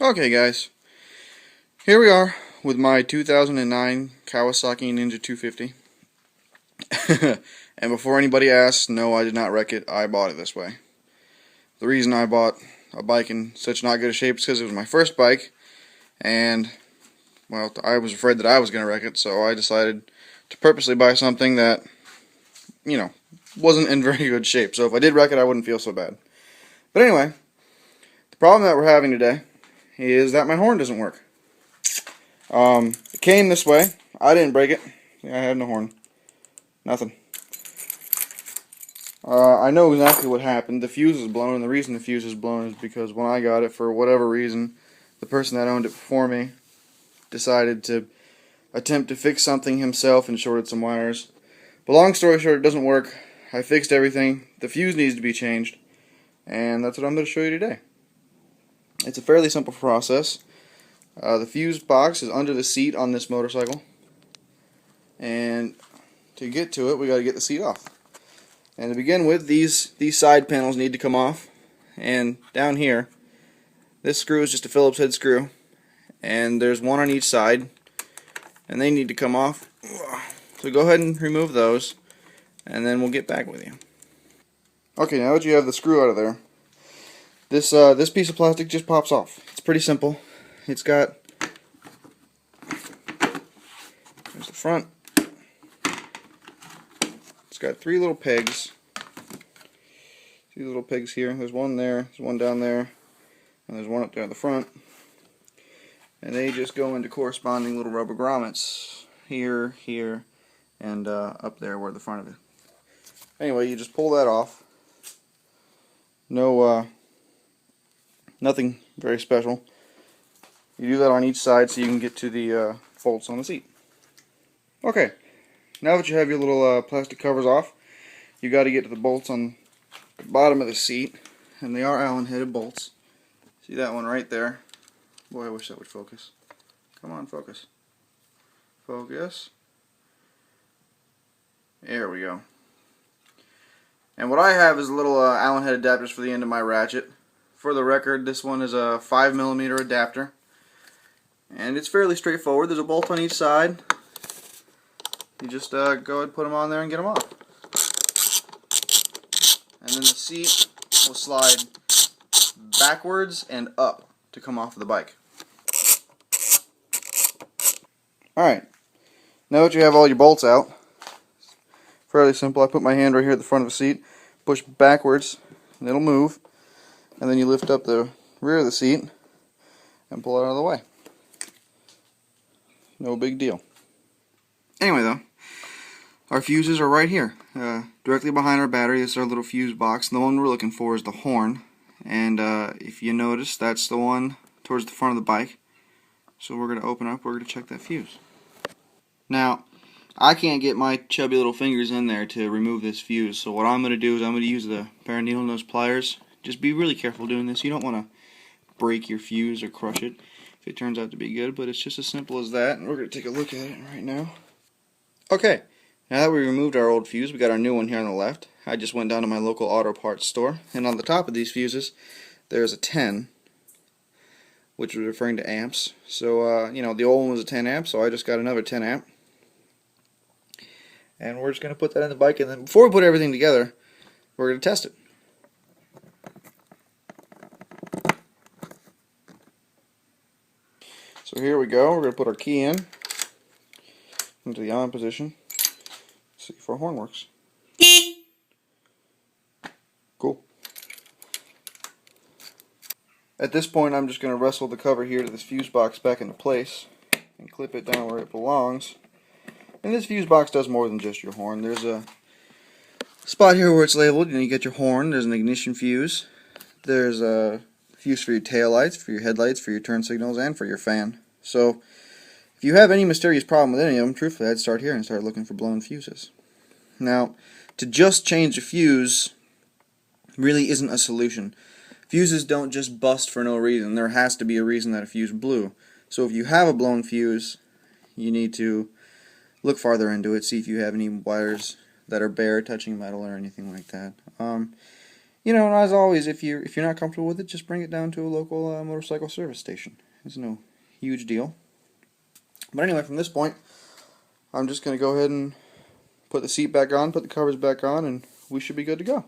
Okay guys, here we are with my 2009 Kawasaki Ninja 250. And before anybody asks, no, I did not wreck it, I bought it this way. The reason I bought a bike in such not good a shape is because it was my first bike, and, well, I was afraid that I was going to wreck it, so I decided to purposely buy something that, wasn't in very good shape. So if I did wreck it, I wouldn't feel so bad. But anyway, the problem that we're having today is that my horn doesn't work. It came this way. I didn't break it. I had no horn. Nothing. I know exactly what happened. The fuse is blown, and the reason the fuse is blown is because when I got it, for whatever reason, the person that owned it before me decided to attempt to fix something himself and shorted some wires. But long story short, it doesn't work. I fixed everything. The fuse needs to be changed, and that's what I'm going to show you today. It's a fairly simple process. The fuse box is under the seat on this motorcycle, and to get to it, we got to get the seat off. And to begin with, these side panels need to come off, and down here, this screw is just a Phillips head screw, and there's one on each side, and they need to come off. So go ahead and remove those, and then we'll get back with you. Okay, now that you have the screw out of there, this piece of plastic just pops off. It's pretty simple. It's got, there's the front. It's got three little pegs. These little pegs here. There's one there, there's one down there, and there's one up there at the front. And they just go into corresponding little rubber grommets here, here, and up there where the front of it. Anyway, you just pull that off. No, nothing very special. You do that on each side so you can get to the bolts on the seat. Okay, now that you have your little plastic covers off, you got to get to the bolts on the bottom of the seat, and they are Allen-headed bolts. See that one right there? Boy, I wish that would focus. Come on, focus. Focus. There we go. And what I have is little Allen-head adapters for the end of my ratchet. For the record, this one is a 5mm adapter. And it's fairly straightforward. There's a bolt on each side. You just go ahead and put them on there and get them off. And then the seat will slide backwards and up to come off of the bike. Alright, now that you have all your bolts out, it's fairly simple. I put my hand right here at the front of the seat, push backwards, and it'll move. And then you lift up the rear of the seat and pull it out of the way. No big deal. Anyway though, our fuses are right here, directly behind our battery. This is our little fuse box, and the one we're looking for is the horn. And if you notice, that's the one towards the front of the bike. So we're going to open up, we're going to check that fuse. Now, I can't get my chubby little fingers in there to remove this fuse, so what I'm going to do is I'm going to use the pair of needle nose pliers. Just be really careful doing this. You don't want to break your fuse or crush it if it turns out to be good, but it's just as simple as that, and we're going to take a look at it right now. Okay, now that we removed our old fuse, we got our new one here on the left. I just went down to my local auto parts store, and on the top of these fuses, there's a 10, which was referring to amps. So, the old one was a 10 amp, so I just got another 10 amp. And we're just going to put that in the bike, and then before we put everything together, we're going to test it. So here we go, we're going to put our key in, into the on position, see if our horn works. Cool. At this point, I'm just going to wrestle the cover here to this fuse box back into place and clip it down where it belongs. And this fuse box does more than just your horn. There's a spot here where it's labeled. You get your horn, there's an ignition fuse, there's a fuse for your taillights, for your headlights, for your turn signals, and for your fan. So, if you have any mysterious problem with any of them, truthfully, I'd start here and start looking for blown fuses. Now, to just change a fuse really isn't a solution. Fuses don't just bust for no reason. There has to be a reason that a fuse blew. So if you have a blown fuse, you need to look farther into it, see if you have any wires that are bare touching metal or anything like that. You know, and as always, if you're not comfortable with it, just bring it down to a local motorcycle service station. It's no huge deal. But anyway, from this point, I'm just going to go ahead and put the seat back on, put the covers back on, and we should be good to go.